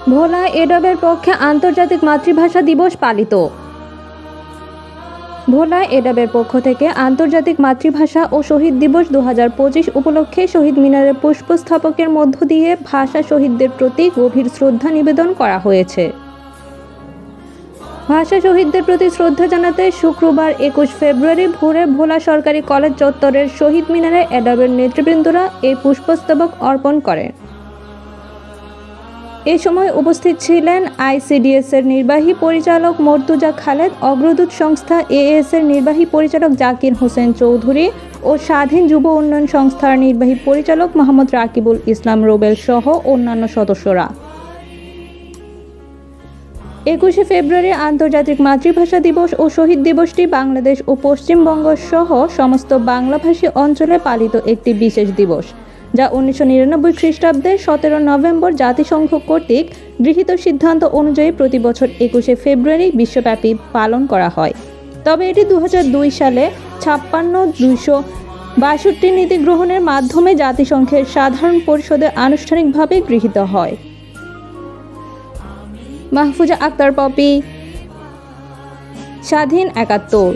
ভোলায় এডবের পক্ষে আন্তর্জাতিক মাতৃভাষা দিবস পালিত। ভোলায় এডবের পক্ষ থেকে আন্তর্জাতিক মাতৃভাষা ও শহীদ দিবস 2025 উপলক্ষে শহীদ মিনারে পুষ্পস্তবকের মধ্য দিয়ে ভাষা শহীদদের প্রতি গভীর শ্রদ্ধা নিবেদন করা হয়েছে। ভাষা শহীদদের প্রতি শ্রদ্ধা জানাতে শুক্রবার 21 ফেব্রুয়ারি ভোরে ভোলা সরকারি কলেজ চত্বরের শহীদ মিনারে এডবের নেতৃবৃন্দরা এই পুষ্পস্তবক অর্পণ করেন। এ সময় উপস্থিত ছিলেন আইসিডিএস এর নির্বাহী পরিচালক মর্তুজা খালেদ, অগ্রদূত সংস্থা এএস এর নির্বাহী পরিচালক জাকির হোসেন চৌধুরী ও স্বাধীন যুব উন্নয়ন সংস্থার নির্বাহী পরিচালক মোহাম্মদ রাকিবুল ইসলাম রুবেল সহ অন্যান্য সদস্যরা। 21 ফেব্রুয়ারি আন্তর্জাতিক মাতৃভাষা দিবস ও শহীদ দিবসটি বাংলাদেশ ও পশ্চিমবঙ্গ সহ সমস্ত বাংলাভাষী অঞ্চলে পালিত একটি বিশেষ দিবস, যা 1999 খ্রিস্টাব্দের 17 নভেম্বর জাতিসংঘ কর্তৃক গৃহীত সিদ্ধান্ত অনুযায়ী প্রতি বছর 21 ফেব্রুয়ারি বিশ্বব্যাপী পালন করা হয়। তবে এটি 2002 সালে 56-262 নীতি গ্রহণের মাধ্যমে জাতিসংঘের সাধারণ পরিষদে আনুষ্ঠানিকভাবে গৃহীত হয়। মাহফুজা আক্তার পপি, স্বাধীন 71।